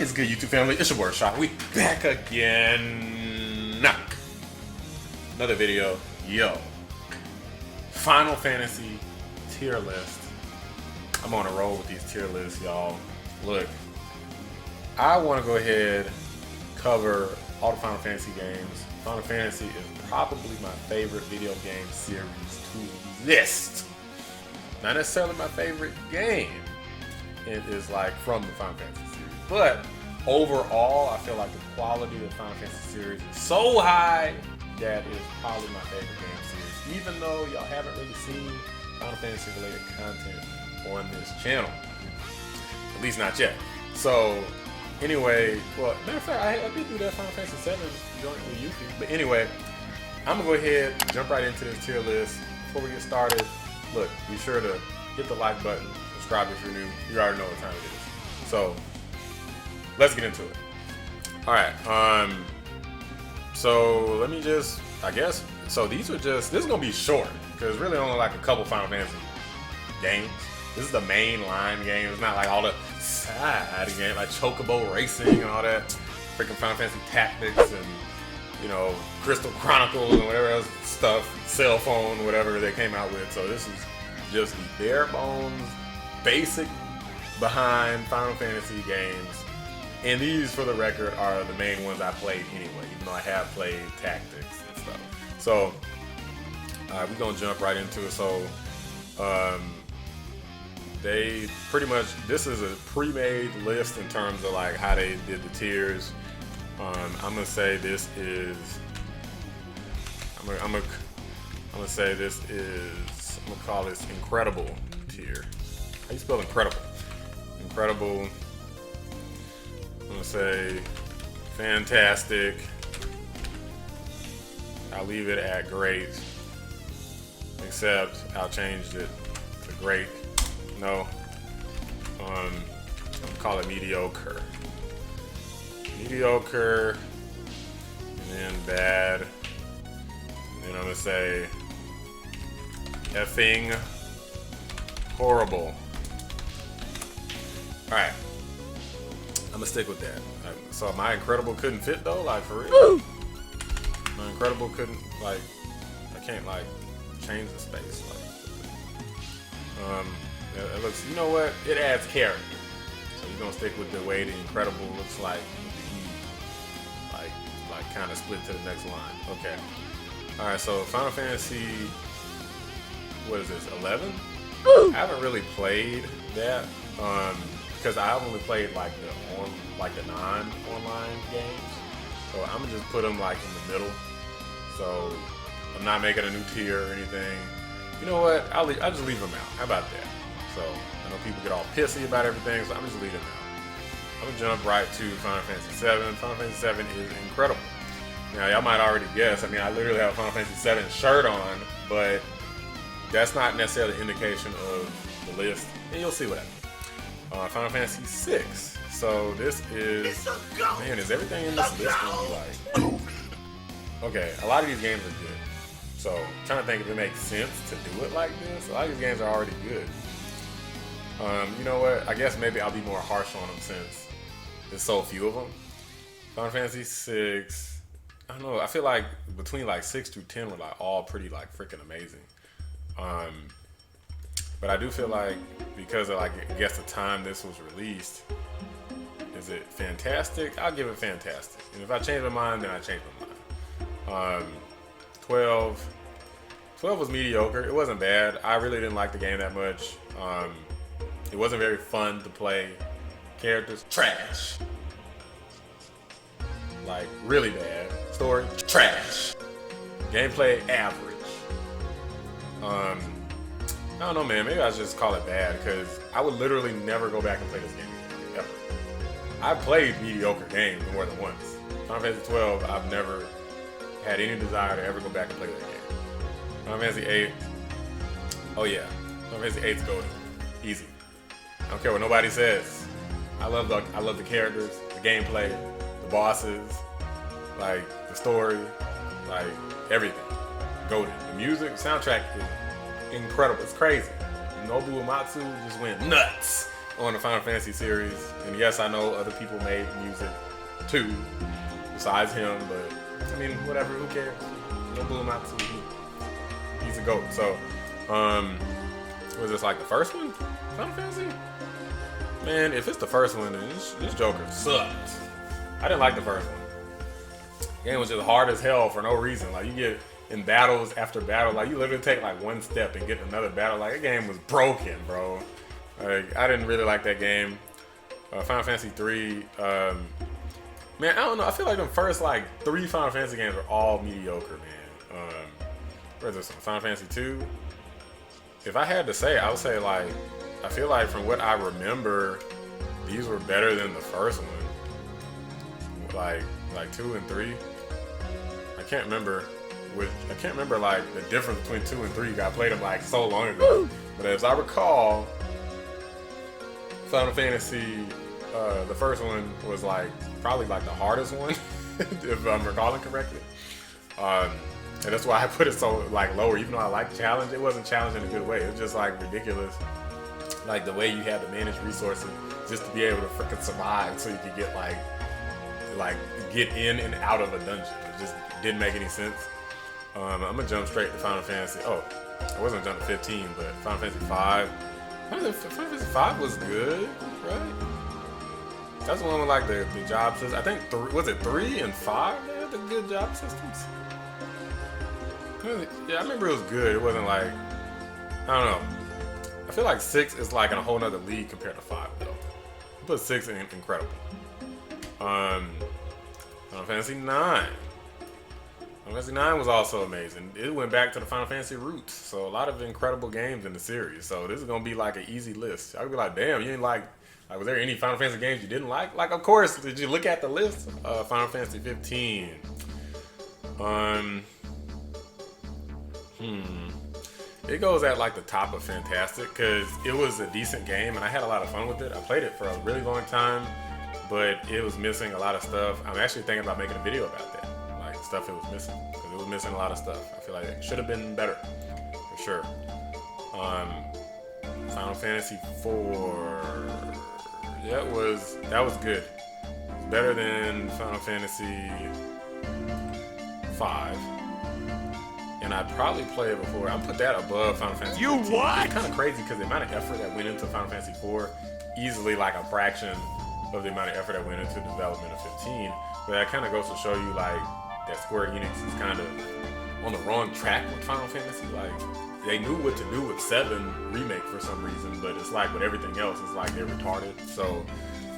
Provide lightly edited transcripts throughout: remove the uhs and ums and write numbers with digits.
It's good, YouTube family. It's your boy Shot. We back again. Another video. Yo. Final Fantasy tier list. I'm on a roll with these tier lists, y'all. Look, I want to go ahead cover all the Final Fantasy games. Final Fantasy is probably my favorite video game series to list. Not necessarily my favorite game. It is like from the Final Fantasy series. But overall, I feel like the quality of the Final Fantasy series is so high that it is probably my favorite game series. Even though y'all haven't really seen Final Fantasy related content on this channel. At least not yet. So anyway, well, matter of fact, I did do that Final Fantasy 7 joint with Yuki. But anyway, I'm gonna go ahead and jump right into this tier list. Before we get started, look, be sure to hit the like button, subscribe if you're new. You already know what time it is. So let's get into it. All right. So let me just, I guess. So these are just. This is gonna be short because really only like a couple Final Fantasy games. This is the main line game. It's not like all the side games like Chocobo Racing and all that freaking Final Fantasy Tactics and Crystal Chronicles and whatever else stuff, cell phone, whatever they came out with. So this is just the bare bones, basic behind Final Fantasy games. And these, for the record, are the main ones I played anyway, even though I have played Tactics and stuff. So we're gonna jump right into it. So they pretty much, this is a pre-made list in terms of like how they did the tiers. I'm gonna say this is. I'm gonna say this is. I'm gonna call this incredible tier. How you spell incredible? Incredible. I'm gonna say fantastic. I'll leave it at great. Except I'll change it to great. No. I'll call it mediocre. Mediocre, and then bad, and then I'm gonna say effing horrible. Alright, I'm gonna stick with that. So my incredible couldn't fit though, like for real? My incredible couldn't, like, I can't like change the space. Like, it looks, you know what? It adds character. So you're gonna stick with the way the incredible looks like. Like kind of split to the next line. Okay. All right. So Final Fantasy, what is this? 11? I haven't really played that because I only played like the non-online games. So I'm gonna just put them like in the middle. So I'm not making a new tier or anything. You know what? I'll just leave them out. How about that? So I know people get all pissy about everything, so I'm just leaving them out. I'm gonna jump right to Final Fantasy 7. Final Fantasy 7 is incredible. Now, y'all might already guess. I mean, I literally have a Final Fantasy 7 shirt on, but that's not necessarily an indication of the list, and you'll see what happens. Final Fantasy 6. So this is, man, is everything in this list gonna be like? Okay, a lot of these games are good. So I'm trying to think if it makes sense to do it like this. A lot of these games are already good. You know what? I guess maybe I'll be more harsh on them since there's so few of them. Final Fantasy 6, I don't know. I feel like between like 6 through 10 were like all pretty like freaking amazing. But I do feel like because of like I guess the time this was released, is it fantastic? I'll give it fantastic. And if I change my mind, then I change my mind. 12 was mediocre. It wasn't bad. I really didn't like the game that much. It wasn't very fun to play. Characters, trash. Like, really bad. Story, trash. Gameplay, average. I don't know, man. Maybe I should just call it bad, because I would literally never go back and play this game again, ever. I've played mediocre games more than once. Final Fantasy 12, I've never had any desire to ever go back and play that game. Final Fantasy 8, oh yeah. Final Fantasy 8's golden. Easy. I don't care what nobody says. I love the characters, the gameplay, the bosses, like the story, like everything. Golden. The music, soundtrack is incredible. It's crazy. Nobu Uematsu just went nuts on the Final Fantasy series. And yes, I know other people made music too, besides him, but I mean, whatever, who cares? No Bloom out to he's a GOAT. So, was this like the first one? Final Fantasy? Man, if it's the first one, then this Joker sucked. I didn't like the first one. The game was just hard as hell for no reason. Like, you get in battles after battle, like, you literally take like one step and get another battle. Like, the game was broken, bro. Like, I didn't really like that game. Final Fantasy 3, man, I don't know. I feel like the first like 3 Final Fantasy games are all mediocre, man. Where's this one? Final Fantasy 2. If I had to say, I would say like, I feel like from what I remember, these were better than the first one. Like 2 and 3. I can't remember like the difference between 2 and 3. I played them like so long ago. But as I recall, Final Fantasy, the first one was like probably like the hardest one, if I'm recalling correctly. And that's why I put it so like lower. Even though I like challenge, it wasn't challenge in a good way. It was just like ridiculous. Like the way you had to manage resources just to be able to freaking survive, so you could get like get in and out of a dungeon. It just didn't make any sense. I'm gonna jump straight to Final Fantasy. Oh, I wasn't gonna jump to 15, but Final Fantasy 5. Final Fantasy 5 was good, right? That's the one with like the job system. I think was it 3 and 5? They had the good job systems. Yeah, I remember it was good. It wasn't like, I don't know. I feel like 6 is like in a whole nother league compared to 5 though. I put 6 in incredible. Final Fantasy 9. Final Fantasy 9 was also amazing. It went back to the Final Fantasy roots. So a lot of incredible games in the series. So this is gonna be like an easy list. I would be like, damn, you didn't like, was there any Final Fantasy games you didn't like? Like, of course, did you look at the list? Final Fantasy 15. It goes at like the top of fantastic because it was a decent game and I had a lot of fun with it. I played it for a really long time, but it was missing a lot of stuff. I'm actually thinking about making a video about that, like stuff it was missing, because it was missing a lot of stuff. I feel like it should have been better, for sure. Final Fantasy 4, that was good. It was better than Final Fantasy 5. And I'd probably play it before. I'll put that above Final Fantasy 15. You what? It's kind of crazy because the amount of effort that went into Final Fantasy 4, easily like a fraction of the amount of effort that went into the development of 15. But that kind of goes to show you like that Square Enix is kind of on the wrong track with Final Fantasy. Like, they knew what to do with 7 Remake for some reason, but it's like with everything else, it's like they're retarded. So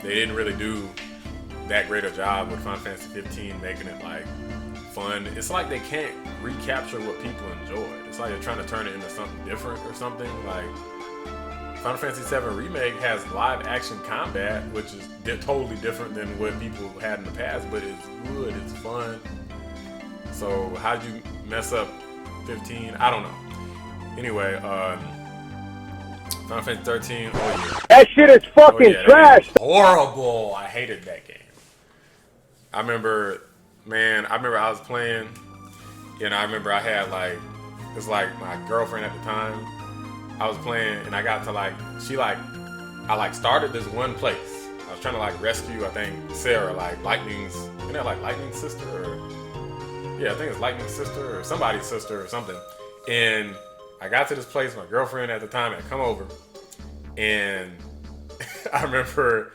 they didn't really do that great a job with Final Fantasy 15 making it like fun. It's like they can't recapture what people enjoyed. It's like they're trying to turn it into something different or something. Like Final Fantasy 7 Remake has live action combat, which is totally different than what people had in the past, but it's good, it's fun. So how'd you mess up 15? I don't know. Anyway, Final Fantasy 13. Oh yeah. That shit is fucking trash. Horrible. I hated that game. I remember I was playing, and I remember I had like, it's like my girlfriend at the time. I was playing, and I got to like, I started this one place. I was trying to like rescue, I think, Sarah, like Lightning's, isn't that like Lightning's sister? Or, yeah, I think it's Lightning's sister or somebody's sister or something. And I got to this place, my girlfriend at the time had come over, and I remember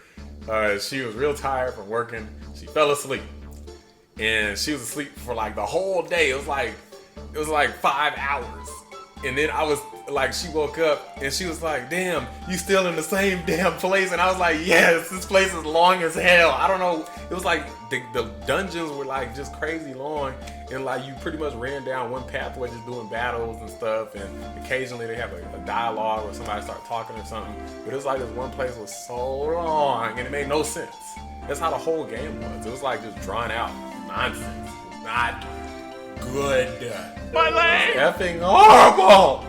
she was real tired from working. She fell asleep. And she was asleep for like the whole day. It was like 5 hours. And then I was like, she woke up and she was like, damn, you still in the same damn place? And I was like, yes, this place is long as hell. I don't know. It was like the dungeons were like just crazy long. And like you pretty much ran down one pathway just doing battles and stuff. And occasionally they have a dialogue where somebody started talking or something. But it was like this one place was so long and it made no sense. That's how the whole game was. It was like just drawn out nonsense. Not good. My leg! Effing horrible!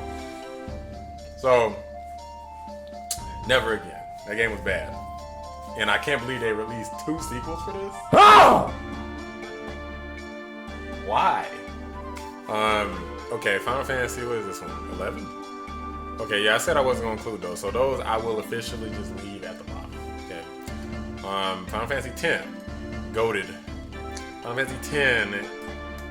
So, never again. That game was bad. And I can't believe they released 2 sequels for this. Oh! Why? Okay, Final Fantasy, what is this one? 11? Okay, yeah, I said I wasn't gonna include those, so those I will officially just leave at the bottom. Okay. Final Fantasy X, goated. Final Fantasy X.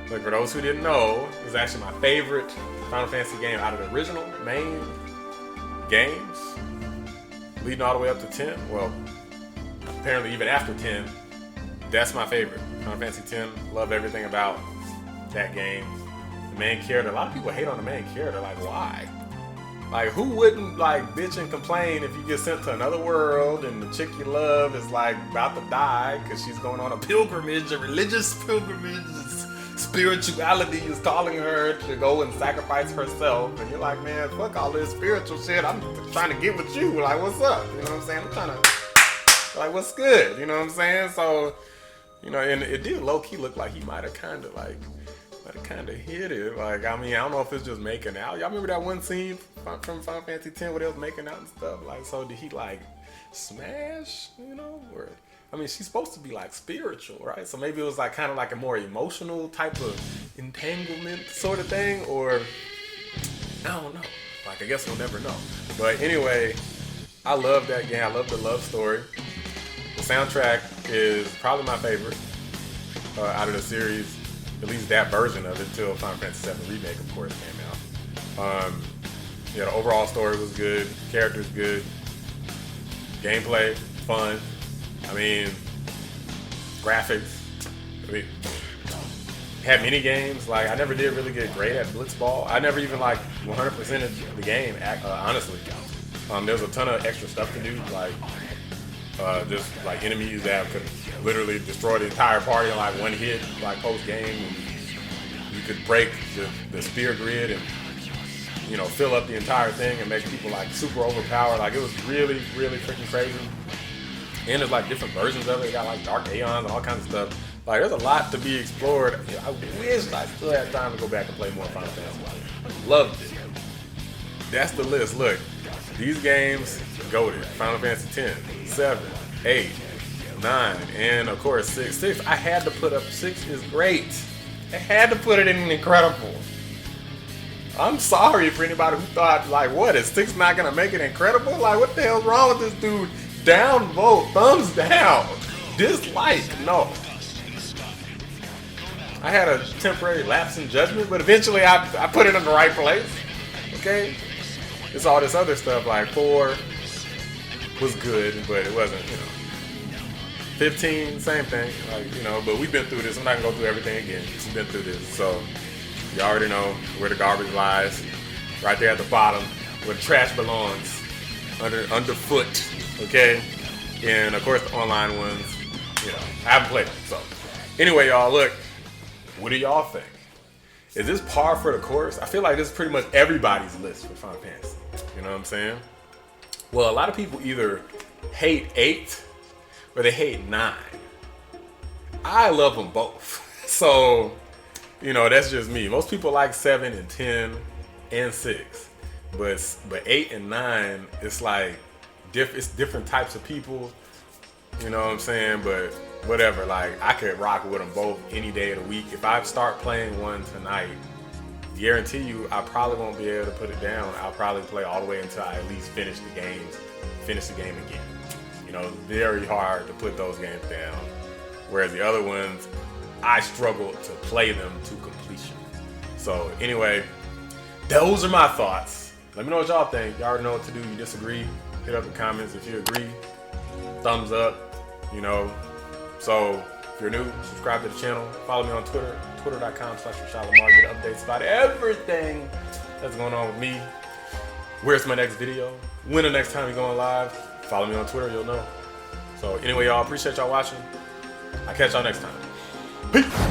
Look, for those who didn't know, it was actually my favorite Final Fantasy game out of the original main games, leading all the way up to 10. Well, apparently even after 10, that's my favorite. Final Fantasy X. Love everything about that game. The main character. A lot of people hate on the main character. Like, why? Like, who wouldn't like bitch and complain if you get sent to another world and the chick you love is like about to die because she's going on a pilgrimage, a religious pilgrimage? Spirituality is calling her to go and sacrifice herself, and you're like, man, fuck all this spiritual shit. I'm trying to get with you. Like, what's up? You know what I'm saying? I'm trying to, like, what's good? You know what I'm saying? So, you know, and it did low key look like he might have kind of hit it. Like, I mean, I don't know if it's just making out. Y'all remember that one scene from Final Fantasy X where they was making out and stuff? Like, so did he like smash? You know, or I mean, she's supposed to be like spiritual, right? So maybe it was like kind of like a more emotional type of entanglement sort of thing, or I don't know. Like, I guess we'll never know. But anyway, I love that game. I love the love story. The soundtrack is probably my favorite out of the series, at least that version of it, till Final Fantasy VII Remake, of course, came out. Yeah, the overall story was good. Characters good. Gameplay fun. I mean, graphics. I mean, had mini games. Like, I never did really get great at Blitzball. I never even like 100% of the game. Honestly, there's a ton of extra stuff to do. Like, just like enemies that could literally destroy the entire party in like one hit, like post game. You could break the spear grid and, you know, fill up the entire thing and make people like super overpowered. Like, it was really, really freaking crazy. And there's like different versions of it. It got like Dark Aeons and all kinds of stuff. Like, there's a lot to be explored. I wish I still had time to go back and play more Final Fantasy. I loved it. That's the list. Look, these games goated. Final Fantasy X, 7, 8, 9, and of course 6. 6, I had to put up. 6 is great. I had to put it in incredible. I'm sorry for anybody who thought, like, what, is 6 not gonna make it incredible? Like, what the hell's wrong with this dude? Down vote, thumbs down, dislike, no. I had a temporary lapse in judgment, but eventually I put it in the right place, okay? It's all this other stuff, like 4 was good, but it wasn't, you know. 15, same thing, like, you know, but we've been through this. I'm not gonna go through everything again. We've been through this, so you already know where the garbage lies, right there at the bottom, where the trash belongs, underfoot. Okay, and of course the online ones, you know, I haven't played them. So anyway, y'all, look, what do y'all think? Is this par for the course? I feel like this is pretty much everybody's list for Final Fantasy. You know what I'm saying? Well, a lot of people either hate 8 or they hate 9. I love them both. So, you know, that's just me. Most people like 7 and 10 and 6, but 8 and 9, it's like it's different types of people, you know what I'm saying? But whatever, like, I could rock with them both any day of the week. If I start playing one tonight, guarantee you I probably won't be able to put it down. I'll probably play all the way until I at least finish the game again. You know, it's very hard to put those games down. Whereas the other ones, I struggle to play them to completion. So anyway, those are my thoughts. Let me know what y'all think. Y'all already know what to do. You disagree, hit up the comments. If you agree, thumbs up, you know. So if you're new, subscribe to the channel. Follow me on Twitter, twitter.com/RashadLamar. Get updates about everything that's going on with me. Where's my next video? When the next time you're going live? Follow me on Twitter, you'll know. So anyway, y'all, appreciate y'all watching. I'll catch y'all next time. Peace.